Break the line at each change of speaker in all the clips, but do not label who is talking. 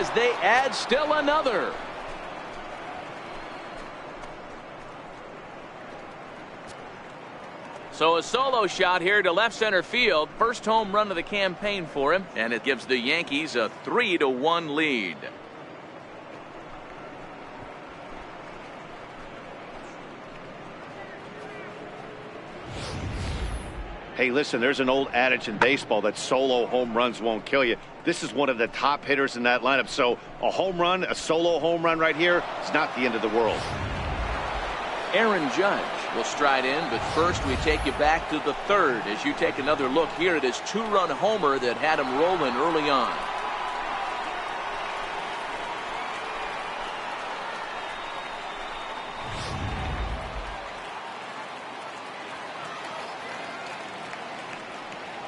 as they add still another. So a solo shot here to left center field. First home run of the campaign for him, and it gives the Yankees a 3-1 lead.
Hey, listen, there's an old adage in baseball that solo home runs won't kill you. This is one of the top hitters in that lineup. So a home run, a solo home run right here, is not the end of the world.
Aaron Judge will stride in, but first we take you back to the third as you take another look here at his two-run homer that had him rolling early on.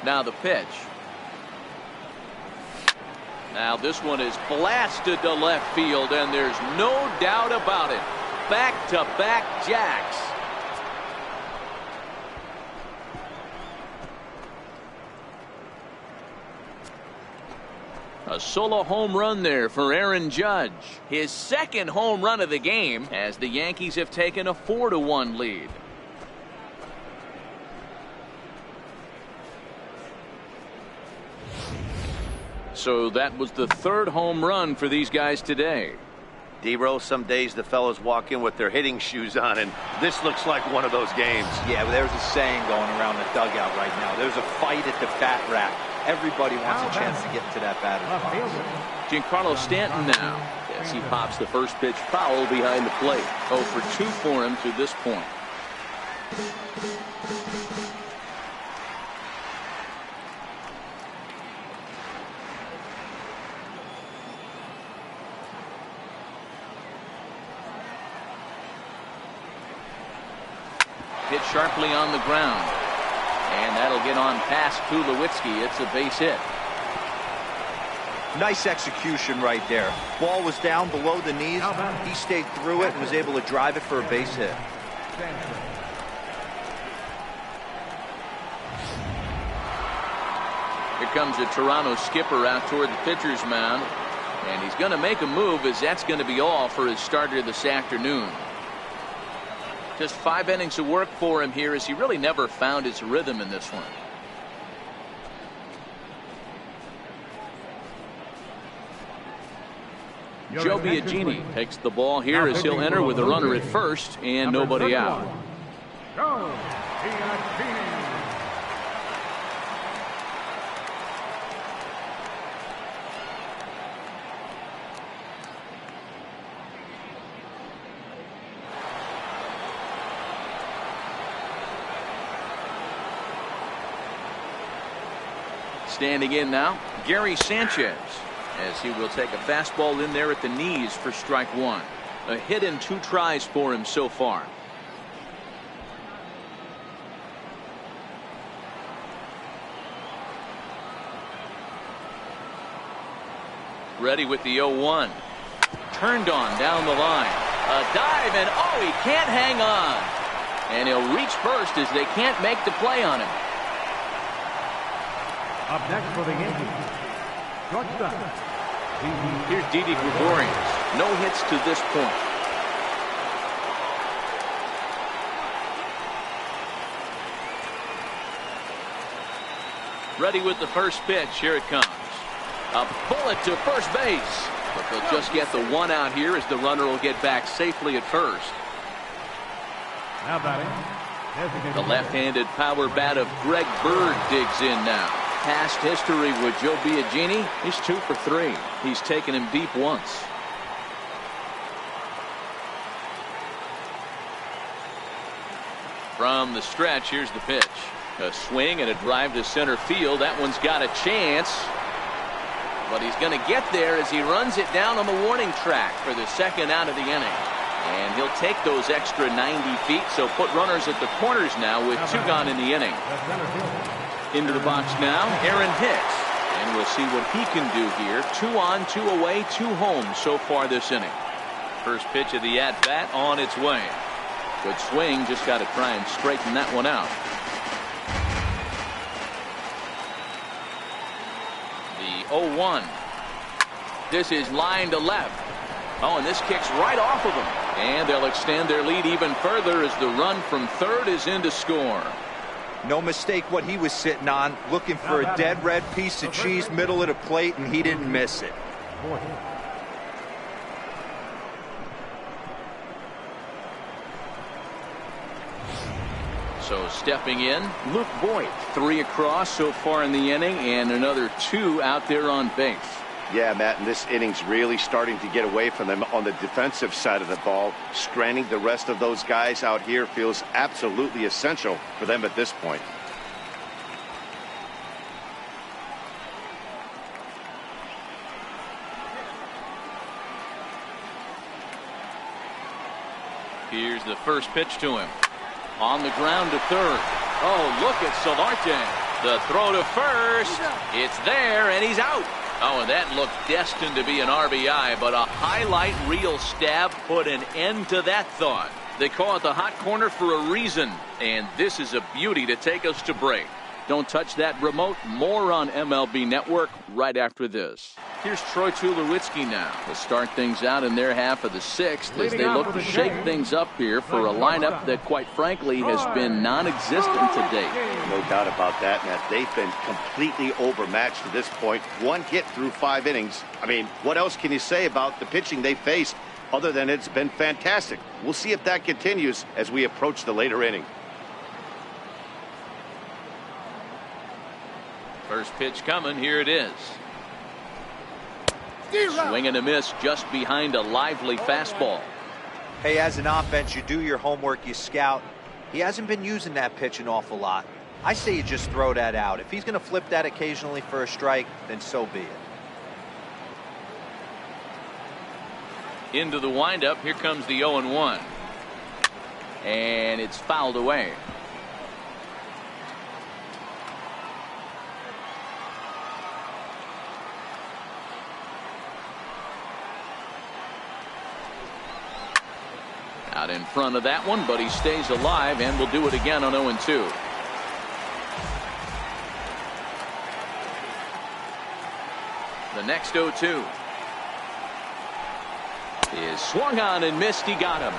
Now the pitch. Now this one is blasted to left field, and there's no doubt about it. Back-to-back jacks. A solo home run there for Aaron Judge. His second home run of the game as the Yankees have taken a 4-1 lead. So that was the third home run for these guys today.
D-Row, some days the fellas walk in with their hitting shoes on, and this looks like one of those games.
Yeah, but there's a saying going around the dugout right now. There's a fight at the bat rack. Everybody wants a chance to get into that batter's box.
Giancarlo Stanton now as he pops the first pitch foul behind the plate. 0 for 2 for him to this point. Hit sharply on the ground, and that'll get on past Tulowitzki. It's a base hit.
Nice execution right there. Ball was down below the knees. He stayed through it and was able to drive it for a base hit.
Here comes the Toronto skipper out toward the pitcher's mound, and he's going to make a move, as that's going to be all for his starter this afternoon. Just 5 innings of work for him here, as he really never found his rhythm in this one. Joe Biagini takes the ball here as he'll enter with a runner at first and nobody out. Standing in now, Gary Sanchez, as he will take a fastball in there at the knees for strike one. A hit in 2 tries for him so far. Ready with the 0-1. Turned on down the line. A dive, and oh, he can't hang on. And he'll reach first as they can't make the play on him.
Up next for the Yankees, shortstop.
Here's Didi Gregorius. No hits to this point. Ready with the first pitch. Here it comes. A bullet to first base. But they'll just get the 1 out here as the runner will get back safely at first.
Now batting.
The left-handed power bat of Greg Bird digs in now. Past history with Joe Biagini, he's 2 for 3. He's taken him deep once. From the stretch, here's the pitch. A swing and a drive to center field. That one's got a chance. But he's going to get there as he runs it down on the warning track for the second out of the inning. And he'll take those extra 90 feet, so put runners at the corners now with 2 gone in the inning. Into the box now, Aaron Hicks. And we'll see what he can do here. 2 on, 2 away, 2 home so far this inning. First pitch of the at-bat on its way. Good swing, just got to try and straighten that one out. The 0-1. This is line to left. Oh, and this kicks right off of them. And they'll extend their lead even further as the run from third is in to score.
No mistake what he was sitting on, looking for a dead red piece of cheese middle of the plate, and he didn't miss it.
So stepping in, Luke Boyd. 3 across so far in the inning, and another 2 out there on base.
Yeah, Matt, and this inning's really starting to get away from them on the defensive side of the ball. Stranding the rest of those guys out here feels absolutely essential for them at this point.
Here's the first pitch to him. On the ground to third. Oh, look at Solarte. The throw to first. It's there, and he's out. Oh, and that looked destined to be an RBI, but a highlight reel stab put an end to that thought. They call it the hot corner for a reason, and this is a beauty to take us to break. Don't touch that remote. More on MLB Network right after this. Here's Troy Tulowitzki now to start things out in their half of the 6th as they look to shake things up here for a lineup that, quite frankly, has been non-existent to date.
No doubt about that, Matt. They've been completely overmatched to this point. 1 hit through 5 innings. I mean, what else can you say about the pitching they faced other than it's been fantastic? We'll see if that continues as we approach the later inning.
First pitch coming. Here it is. Swing and a miss just behind a lively fastball.
Hey, as an offense, you do your homework, you scout. He hasn't been using that pitch an awful lot. I say you just throw that out. If he's going to flip that occasionally for a strike, then so be it.
Into the windup. Here comes the 0-1. And it's fouled away. Out in front of that one, but he stays alive and will do it again on 0-2. The next 0-2 is swung on and missed. He got him.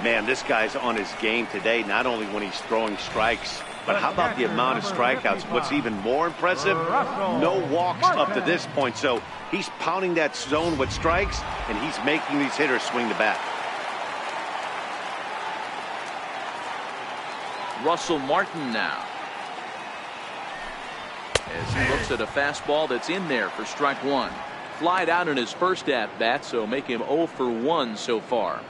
Man, this guy's on his game today, not only when he's throwing strikes, but how about the amount of strikeouts? What's even more impressive, no walks up to this point. So he's pounding that zone with strikes, and he's making these hitters swing the bat.
Russell Martin now, as he looks at a fastball that's in there for strike 1. Flied out in his first at bat, so make him 0 for 1 so far.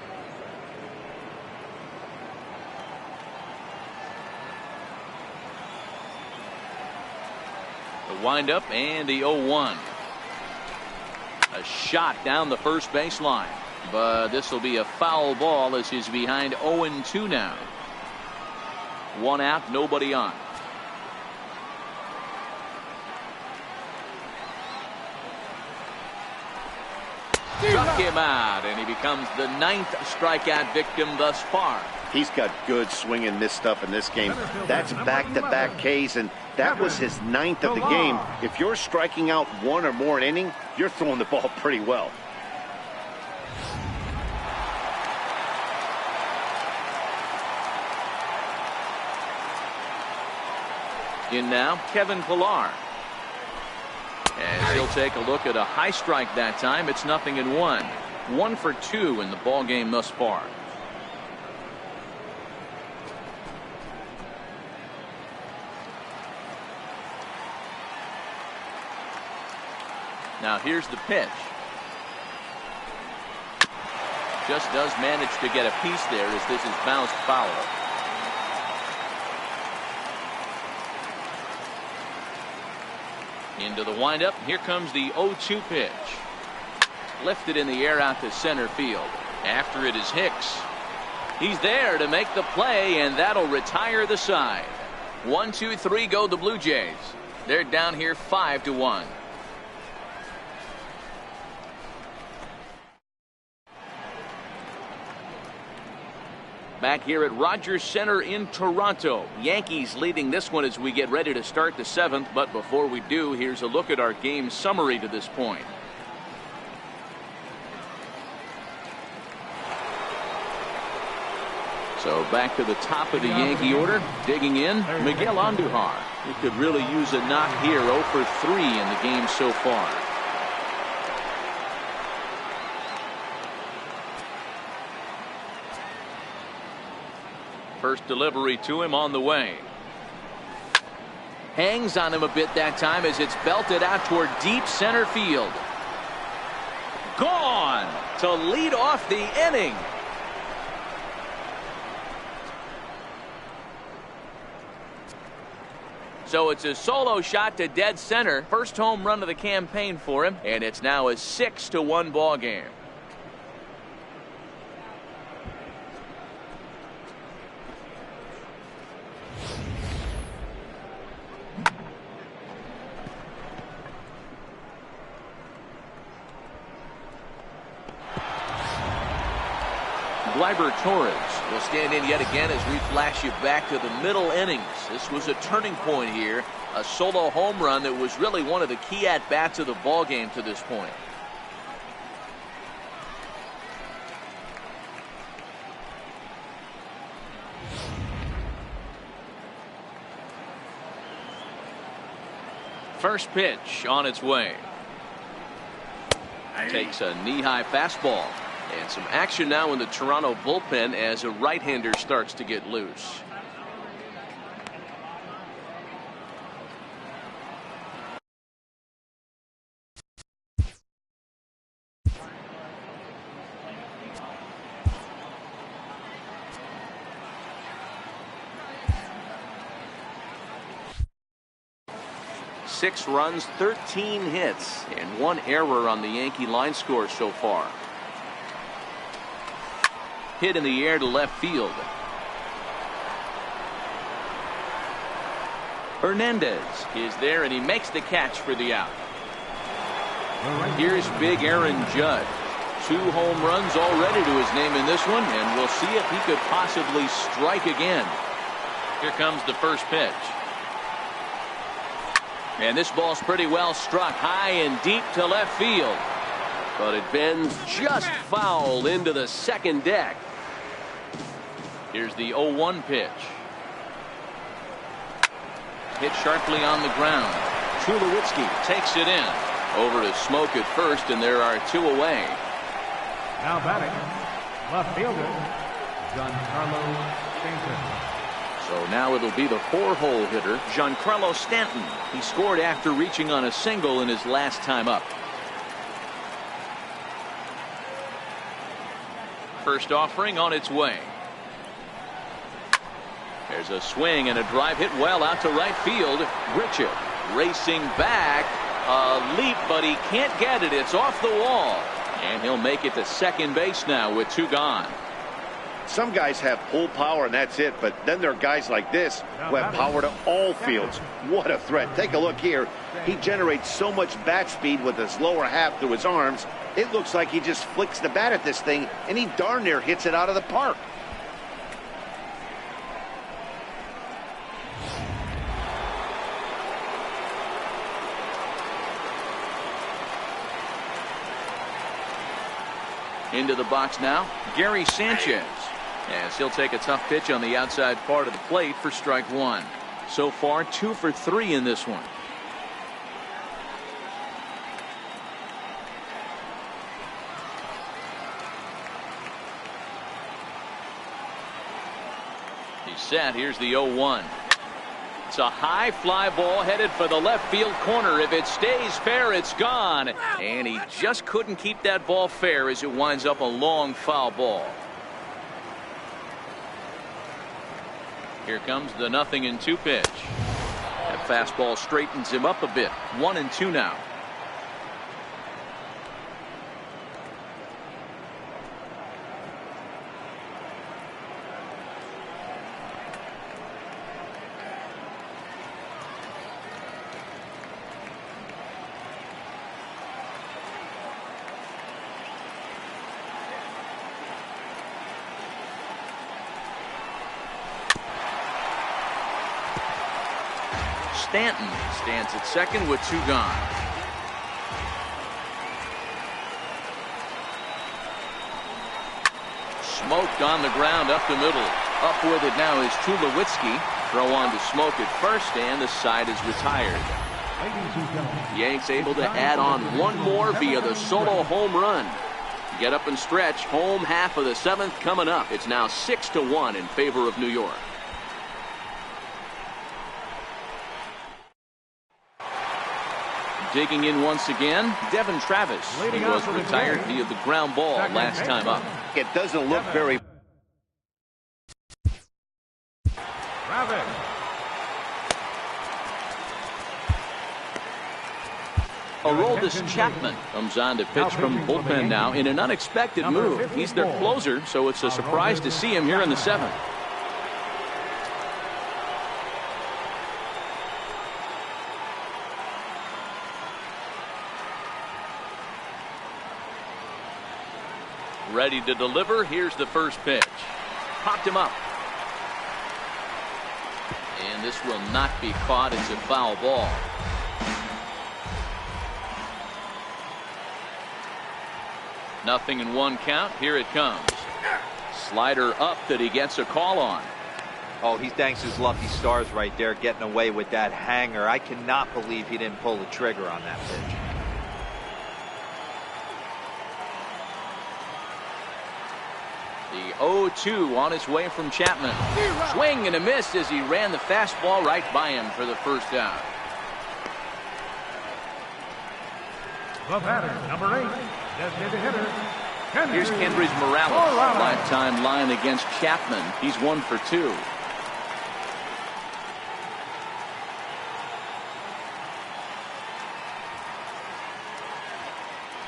The windup and the 0-1. A shot down the first baseline, but this will be a foul ball as he's behind 0-2 now. 1 out, nobody on. Struck him out, and he becomes the 9th strikeout victim thus far.
He's got good swing and miss stuff in this game. That's back-to-back Ks, and that was his 9th of the game. If you're striking out 1 or more an inning, you're throwing the ball pretty well.
In now, Kevin Pillar. As he'll take a look at a high strike that time. It's 0-1. 1 for 2 in the ball game thus far. Now here's the pitch. Just does manage to get a piece there as this is bounced foul. Into the windup. Here comes the 0-2 pitch. Lifted in the air out to center field. After it is Hicks. He's there to make the play, and that'll retire the side. 1-2-3 go the Blue Jays. They're down here 5-1. Back here at Rogers Center in Toronto. Yankees leading this one as we get ready to start the 7th. But before we do, here's a look at our game summary to this point. So back to the top of the Yankee order. Digging in, Miguel Andujar. He could really use a knock here. 0 for 3 in the game so far. First delivery to him on the way. Hangs on him a bit that time as it's belted out toward deep center field. Gone to lead off the inning. So it's a solo shot to dead center. First home run of the campaign for him, and it's now a 6-1 ball game. Gleyber Torres will stand in yet again as we flash you back to the middle innings. This was a turning point here. A solo home run that was really one of the key at-bats of the ball game to this point. First pitch on its way. Takes a knee-high fastball. And some action now in the Toronto bullpen as a right-hander starts to get loose. Six runs, 13 hits, and 1 error on the Yankee line score so far. Hit in the air to left field. Hernandez is there, and he makes the catch for the out. Here's big Aaron Judge. 2 home runs already to his name in this one, and we'll see if he could possibly strike again. Here comes the first pitch. And this ball's pretty well struck high and deep to left field. But it bends just foul into the second deck. Here's the 0-1 pitch. Hit sharply on the ground. Tulowitzki takes it in. Over to Smoke at first, and there are 2 away.
Now batting, left fielder, Giancarlo Stanton.
So now it'll be the 4-hole hitter, Giancarlo Stanton. He scored after reaching on a single in his last time up. First offering on its way. There's a swing and a drive hit well out to right field. Richard racing back. A leap, but he can't get it. It's off the wall. And he'll make it to second base now with 2 gone.
Some guys have pull power and that's it, but then there are guys like this who have power to all fields. What a threat. Take a look here. He generates so much bat speed with his lower half through his arms. It looks like he just flicks the bat at this thing, and he darn near hits it out of the park.
Into the box now, Gary Sanchez. As he'll take a tough pitch on the outside part of the plate for strike 1. So far 2 for 3 in this one. He's set. Here's the 0-1. It's a high fly ball headed for the left field corner. If it stays fair, it's gone. And he just couldn't keep that ball fair as it winds up a long foul ball. Here comes the 0-2 pitch. That fastball straightens him up a bit. 1-2 now. Stanton stands at second with 2 gone. Smoked on the ground up the middle. Up with it now is Tulowitzki. Throw on to Smoke at first, and the side is retired. Yanks able to add on one more via the solo home run. Get up and stretch. Home half of the 7th coming up. It's now 6-1 in favor of New York. Digging in once again, Devin Travis. He was retired via the ground ball last time up.
It doesn't look very...
Travis.
Aroldis Chapman comes on to pitch from the bullpen now in an unexpected move. He's their closer, so it's a surprise to see him here in the 7th. Ready to deliver. Here's the first pitch. Popped him up. And this will not be caught. It's a foul ball. Nothing in 1 count. Here it comes. Slider up that he gets a call on.
Oh, he thanks his lucky stars right there, getting away with that hanger. I cannot believe he didn't pull the trigger on that pitch.
The 0-2 on his way from Chapman. Swing and a miss as he ran the fastball right by him for the first out.
The batter, number 8, designated hitter.
Here's Kendrys Morales. Lifetime line against Chapman. He's 1 for 2.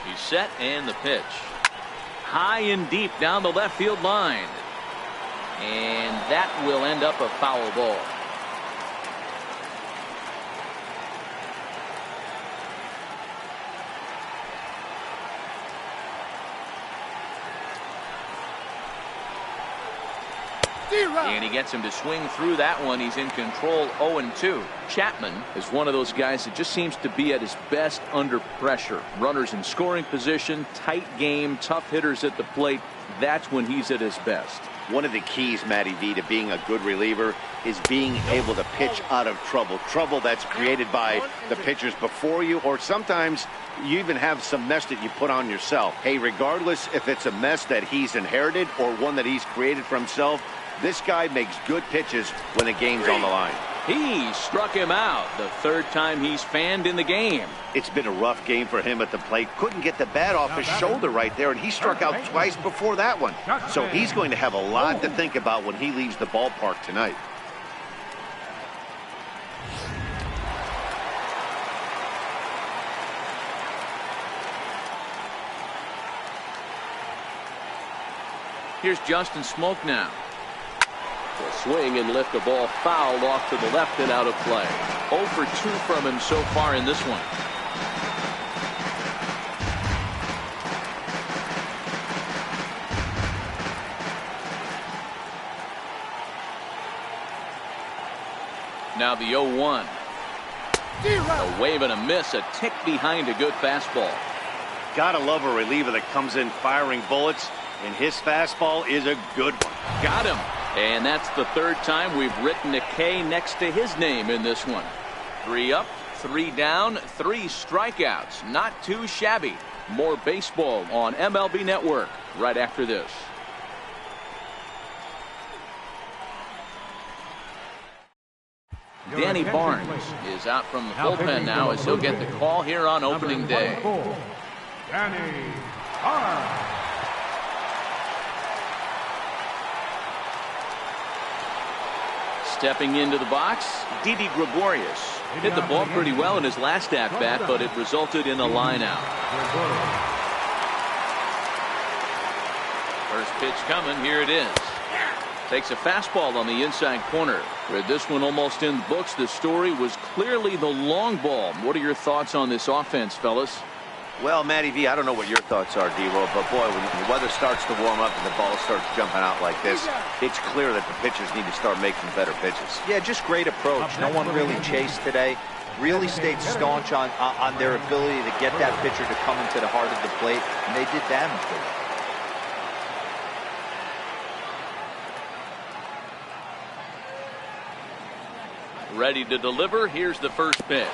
He's set and the pitch. High and deep down the left field line. And that will end up a foul ball. And he gets him to swing through that one. He's in control. 0-2. Chapman is one of those guys that just seems to be at his best under pressure. Runners in scoring position, tight game, tough hitters at the plate. That's when he's at his best.
One of the keys, Matty V, to being a good reliever is being able to pitch out of trouble. Trouble that's created by the pitchers before you, or sometimes you even have some mess that you put on yourself. Hey, regardless if it's a mess that he's inherited or one that he's created for himself, this guy makes good pitches when the game's on the line.
He struck him out the 3rd time he's fanned in the game.
It's been a rough game for him at the plate. Couldn't get the bat off his shoulder right there, and he struck out twice before that one. So he's going to have a lot to think about when he leaves the ballpark tonight.
Here's Justin Smoke now. Will swing and lift the ball foul off to the left and out of play. 0 for 2 from him so far in this one. Now the 0-1. A wave and a miss, a tick behind a good fastball.
Gotta love a reliever that comes in firing bullets, and his fastball is a good one.
Got him. And that's the 3rd time we've written a K next to his name in this one. 3 up, 3 down, 3 strikeouts. Not too shabby. More baseball on MLB Network right after this. Danny Barnes is out from the bullpen now as he'll get the call here on opening day.
Danny Barnes.
Stepping into the box, Didi Gregorius. Hit the ball pretty well in his last at-bat, but it resulted in a line out. First pitch coming, here it is. Takes a fastball on the inside corner. With this one almost in the books, the story was clearly the long ball. What are your thoughts on this offense, fellas?
Well, Matty V, I don't know what your thoughts are, D-Roll, but boy, when the weather starts to warm up and the ball starts jumping out like this, it's clear that the pitchers need to start making better pitches.
Yeah, just great approach. No one really chased today. Really stayed staunch on their ability to get that pitcher to come into the heart of the plate, and they did damage with it.
Ready to deliver. Here's the first pitch.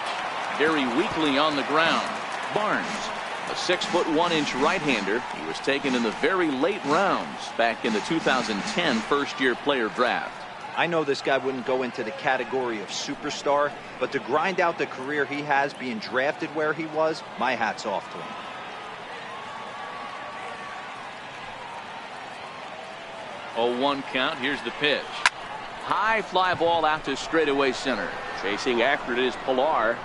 Very weakly on the ground. Barnes, a 6'1" right-hander. He was taken in the very late rounds back in the 2010 first-year player draft.
I know this guy wouldn't go into the category of superstar, but to grind out the career he has being drafted where he was, my hat's off to him.
Oh, 1 count. Here's the pitch. High fly ball out to straightaway center. Chasing after it is Pilar.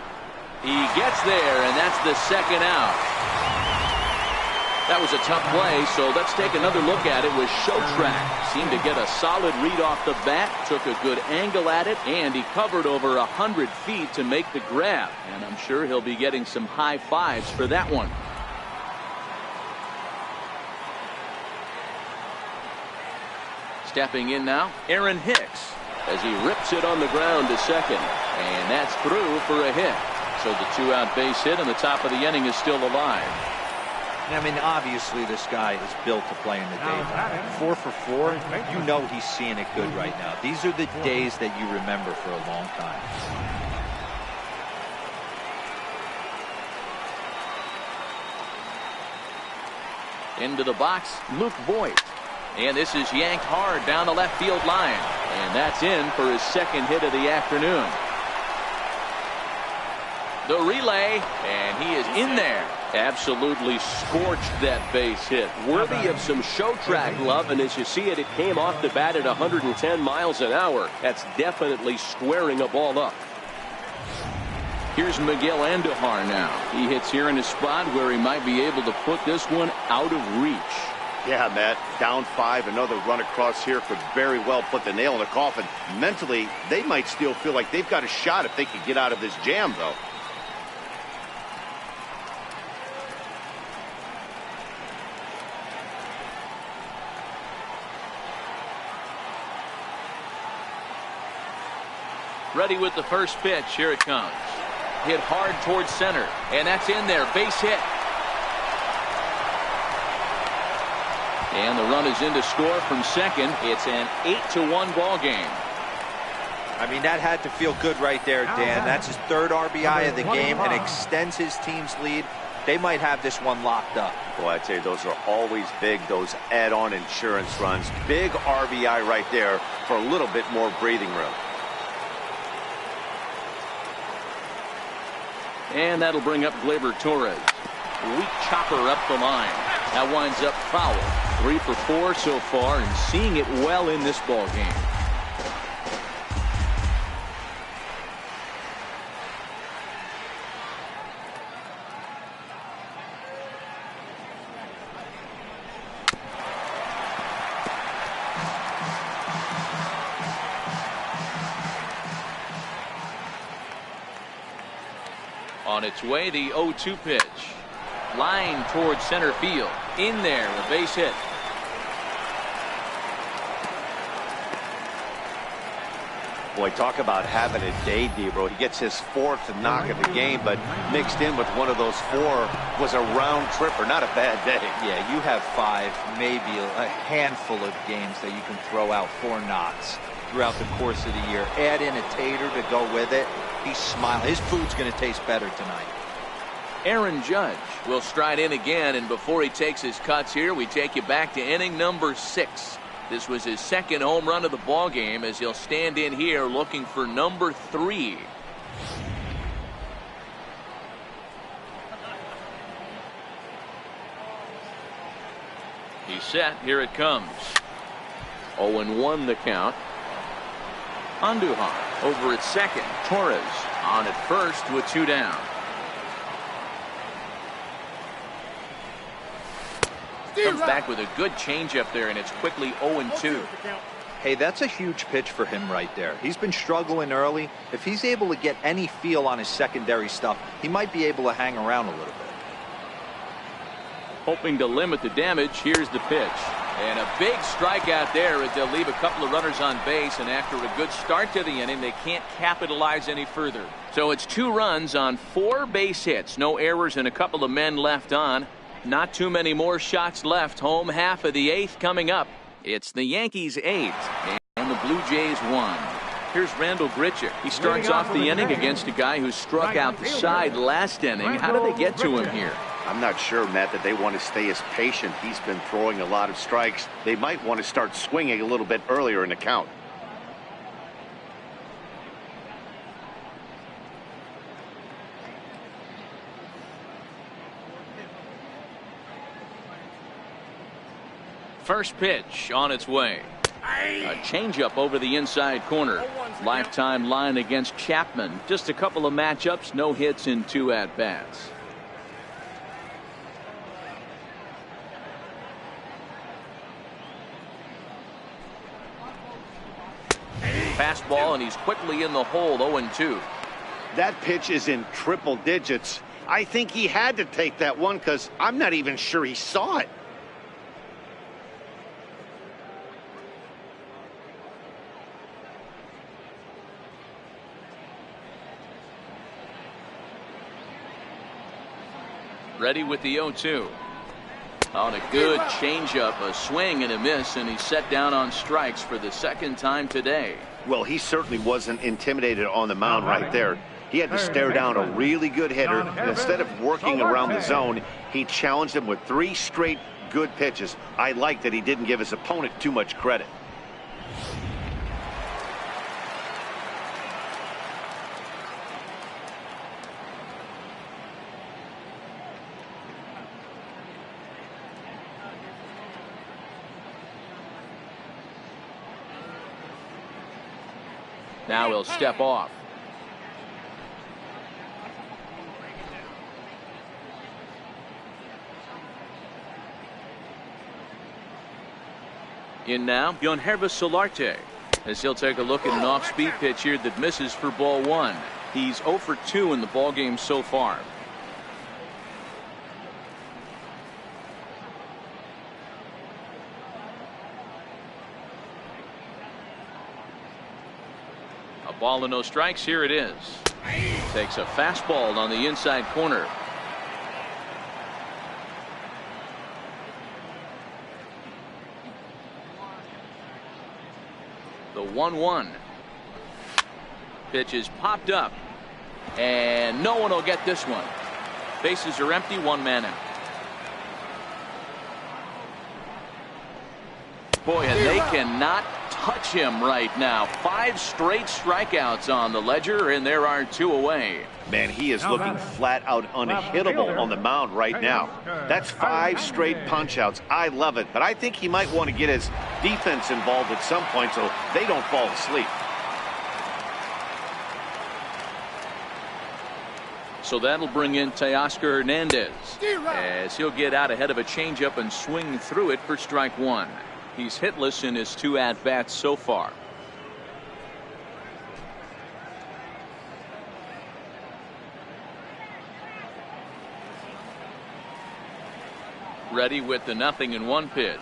He gets there, and that's the second out. That was a tough play, so let's take another look at it with Show18. Seemed to get a solid read off the bat, took a good angle at it, and he covered over 100 feet to make the grab. And I'm sure he'll be getting some high fives for that one. Stepping in now, Aaron Hicks, as he rips it on the ground to second. And that's through for a hit. So the 2-out base hit and the top of the inning is still alive.
I mean, obviously this guy is built to play in the daytime. 4 for 4, you know he's seeing it good right now. These are the days that you remember for a long time.
Into the box, Luke Voigt. And this is yanked hard down the left field line. And that's in for his second hit of the afternoon. The relay, and he is in there. Absolutely scorched that base hit. Worthy of some show track love, and as you see it, it came off the bat at 110 miles an hour. That's definitely squaring a ball up. Here's Miguel Andujar now. He hits here in a spot where he might be able to put this one out of reach.
Yeah, Matt, down 5, another run across here could very well put the nail in the coffin. Mentally, they might still feel like they've got a shot if they can get out of this jam, though.
Ready with the first pitch. Here it comes. Hit hard towards center, and that's in there. Base hit. And the run is in to score from second. It's an 8-1 ball game.
I mean, that had to feel good right there, Dan. That's his 3rd RBI of the game and extends his team's lead. They might have this one locked up.
Boy, I tell you, those are always big, those add-on insurance runs. Big RBI right there for a little bit more breathing room.
And that'll bring up Gleyber Torres. Weak chopper up the line. That winds up foul. 3 for 4 so far, and seeing it well in this ball game. On its way, the 0-2 pitch. Line towards center field. In there, a base hit.
Boy, talk about having a day, Debro. He gets his 4th knock of the game, but mixed in with one of those 4 was a round tripper. Not a bad day.
Yeah, you have 5, maybe a handful of games that you can throw out 4 knocks throughout the course of the year. Add in a tater to go with it. He's smiling. His food's going to taste better tonight.
Aaron Judge will stride in again, and before he takes his cuts here, we take you back to inning number 6. This was his 2nd home run of the ball game, as he'll stand in here looking for number 3. He's set. Here it comes. 0-1 the count. Andujar over at second. Torres on at first with 2 down. Comes back with a good changeup there, and it's quickly 0-2.
Hey, that's a huge pitch for him right there. He's been struggling early. If he's able to get any feel on his secondary stuff, he might be able to hang around a little bit.
Hoping to limit the damage. Here's the pitch. And a big strikeout there as they'll leave a couple of runners on base, and after a good start to the inning, they can't capitalize any further. So it's 2 runs on 4 base hits, no errors, and a couple of men left on. Not too many more shots left. Home half of the 8th coming up. It's the Yankees 8 and the Blue Jays 1. Here's Randall Grichuk. He starts off the inning against a guy who struck out the side last inning. How do they get to him here?
I'm not sure, Matt, that they want to stay as patient. He's been throwing a lot of strikes. They might want to start swinging a little bit earlier in the count.
First pitch on its way. A changeup over the inside corner. Lifetime line against Chapman. Just a couple of matchups, no hits in 2 at-bats. Fastball, and he's quickly in the hole. 0-2.
That pitch is in triple digits. I think he had to take that one because I'm not even sure he saw it.
Ready with the 0-2. On a good changeup, a swing and a miss, and he's set down on strikes for the 2nd time today.
Well, he certainly wasn't intimidated on the mound right there. He had to stare down a really good hitter, and instead of working around the zone, he challenged him with 3 straight good pitches. I like that he didn't give his opponent too much credit.
Now he'll step off. In now, Yonhervis Solarte, as he'll take a look at an off-speed pitch here that misses for ball 1. He's 0 for 2 in the ballgame so far. A ball and no strikes. Here it is. Takes a fastball on the inside corner. The 1-1. Pitch is popped up, and no one will get this one. Bases are empty, 1 man out. Boy, and they cannot touch him right now. 5 straight strikeouts on the ledger, and there are 2 away.
Man, he is looking flat out unhittable on the mound right now. That's 5 straight punch-outs. I love it, but I think he might want to get his defense involved at some point so they don't fall asleep.
So that'll bring in Teoscar Hernandez as he'll get out ahead of a changeup and swing through it for strike 1. He's hitless in his 2 at-bats so far. Ready with the 0-1 pitch.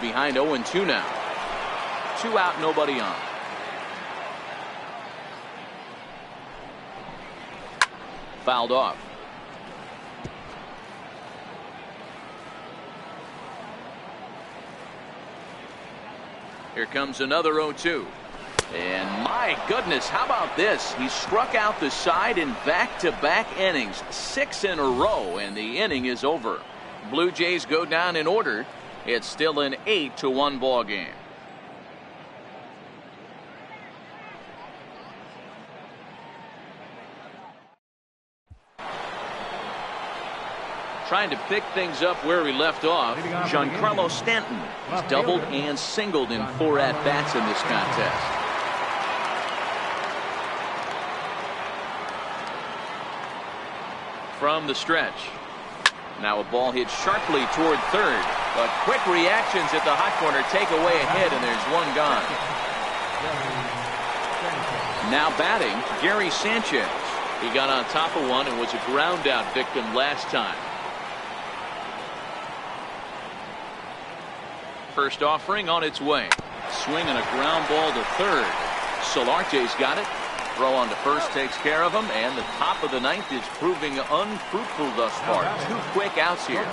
Behind 0-2 now. 2 out, nobody on. Fouled off. Here comes another 0-2. And my goodness, how about this? He struck out the side in back-to-back innings, 6 in a row, and the inning is over. Blue Jays go down in order. It's still an 8-1 ball game. Trying to pick things up where we left off, Giancarlo Stanton. He's doubled and singled in 4 at-bats in this contest. From the stretch. Now a ball hit sharply toward third, but quick reactions at the hot corner take away a hit, and there's 1 gone. Now batting, Gary Sanchez. He got on top of one and was a ground out victim last time. first offering on its way. Swing and a ground ball to third. Solarte's got it. Throw on to first takes care of him, and the top of the ninth is proving unfruitful thus far. 2 quick outs here.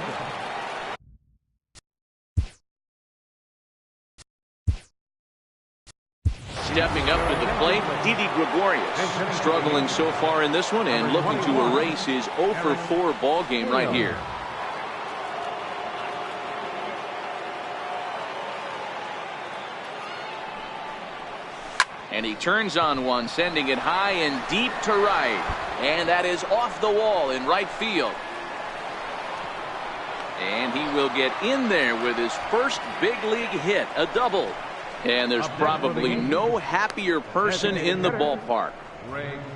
Stepping up to the plate, Didi Gregorius. Struggling so far in this one and looking to erase his 0 for 4 ball game right here. And he turns on one, sending it high and deep to right. And that is off the wall in right field. And he will get in there with his first big league hit, a double. And there's probably no happier person in the ballpark.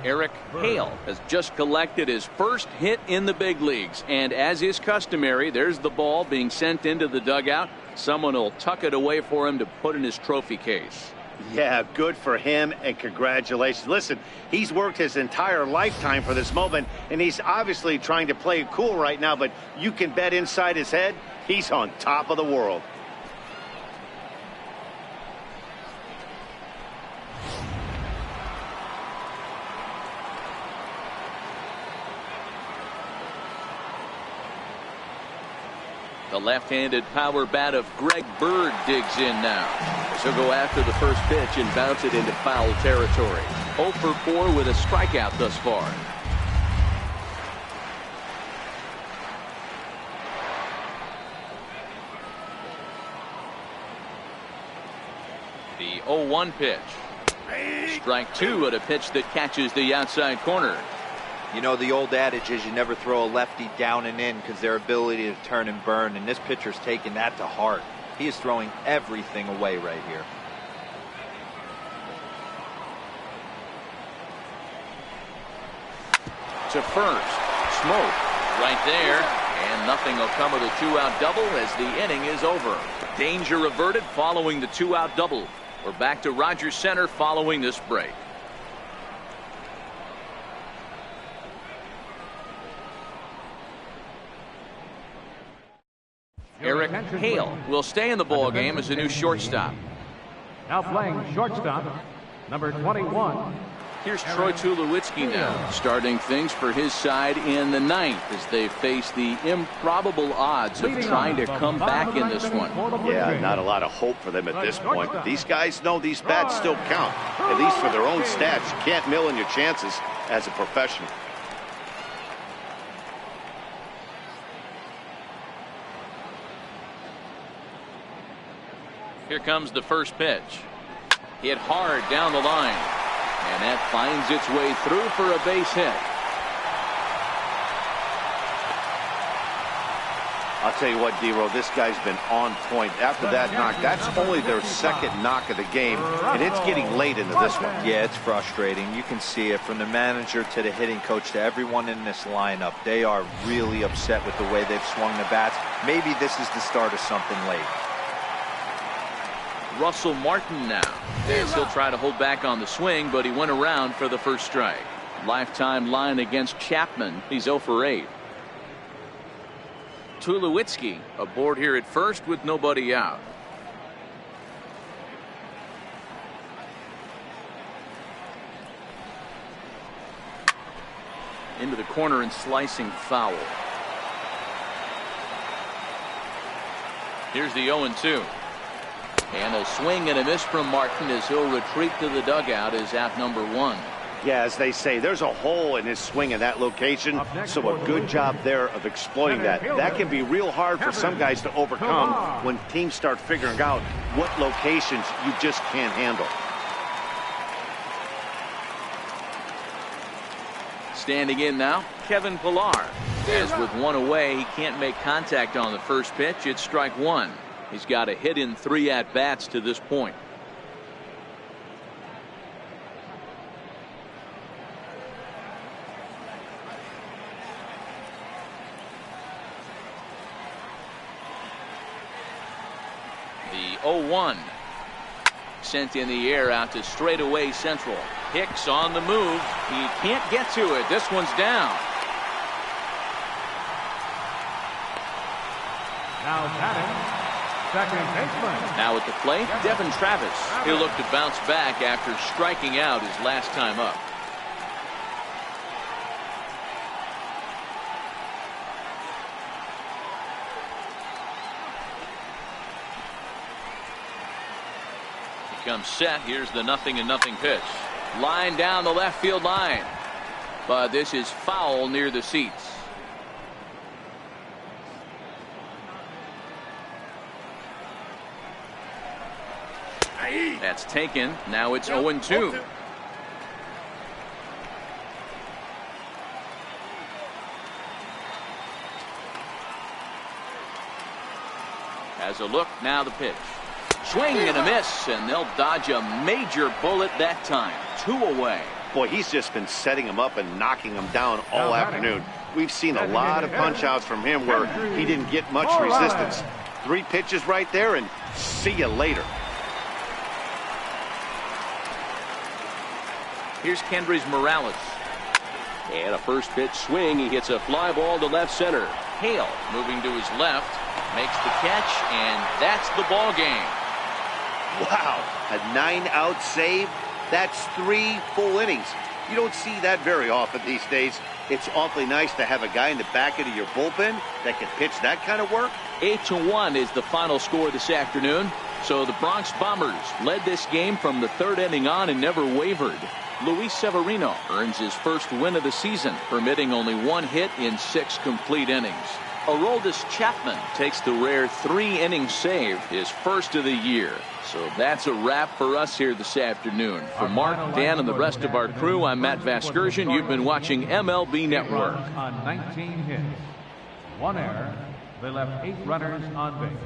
Eric Hale has just collected his first hit in the big leagues. And as is customary, there's the ball being sent into the dugout. Someone will tuck it away for him to put in his trophy case.
Yeah, good for him, and congratulations. Listen, he's worked his entire lifetime for this moment, and he's obviously trying to play it cool right now, but you can bet inside his head, he's on top of the world.
The left-handed power bat of Greg Bird digs in now. He'll go after the first pitch and bounce it into foul territory. 0 for 4 with a strikeout thus far. The 0-1 pitch. Strike 2 at a pitch that catches the outside corner.
You know, the old adage is you never throw a lefty down and in because their ability to turn and burn, and this pitcher's taking that to heart. He is throwing everything away right here.
To first. Smoke right there. And nothing will come of the 2-out double as the inning is over. Danger averted following the 2-out double. We're back to Rogers Center following this break. Eric Hale will stay in the ball game as a new shortstop.
Now playing shortstop, number 21.
Here's Troy Tulowitzki now, starting things for his side in the ninth as they face the improbable odds of trying to come back in this one.
Yeah, not a lot of hope for them at this point. But these guys know these bats still count, at least for their own stats. You can't mill in your chances as a professional.
Here comes the first pitch. Hit hard down the line. And that finds its way through for a base hit.
I'll tell you what, D-Row, this guy's been on point. After that knock, that's only their second knock of the game, and it's getting late into this one.
Yeah, it's frustrating. You can see it from the manager to the hitting coach to everyone in this lineup. They are really upset with the way they've swung the bats. Maybe this is the start of something late.
Russell Martin now, as he'll try to hold back on the swing, but he went around for the first strike. Lifetime line against Chapman. He's 0 for 8. Tulowitzki aboard here at first with nobody out. Into the corner and slicing foul. Here's the 0-2. And a swing and a miss from Martin as he'll retreat to the dugout as out number 1.
Yeah, as they say, there's a hole in his swing in that location, so a good job there of exploiting that. That can be real hard for some guys to overcome when teams start figuring out what locations you just can't handle.
Standing in now, Kevin Pillar. As with one away, he can't make contact on the first pitch. It's strike 1. He's got a hit in 3 at-bats to this point. The 0-1 sent in the air out to straightaway central. Hicks on the move. He can't get to it. This one's down.
Now batting, Second baseman.
Now at the plate, Devin Travis. He'll look to bounce back after striking out his last time up. He comes set. Here's the 0-0 pitch. Line down the left field line. But this is foul near the seats. That's taken. Now it's 0-2. Has a look. Now the pitch. Swing and a miss, and they'll dodge a major bullet that time. 2 away.
Boy, he's just been setting him up and knocking him down all afternoon. We've seen a lot of punch outs from him where he didn't get much resistance. 3 pitches right there, and see you later.
Here's Kendrys Morales.
And a first pitch swing. He hits a fly ball to left center.
Hale moving to his left. Makes the catch, and that's the ball game.
Wow, a 9-out save. That's 3 full innings. You don't see that very often these days. It's awfully nice to have a guy in the back end of your bullpen that can pitch that kind of work.
8-1 is the final score this afternoon. So the Bronx Bombers led this game from the 3rd inning on and never wavered. Luis Severino earns his first win of the season, permitting only 1 hit in 6 complete innings. Aroldis Chapman takes the rare 3-inning save, his first of the year. So that's a wrap for us here this afternoon. For Mark, Dan, and the rest of our crew, I'm Matt Vasgersian. You've been watching MLB Network.
On 19 hits, 1 error. They left 8 runners on base.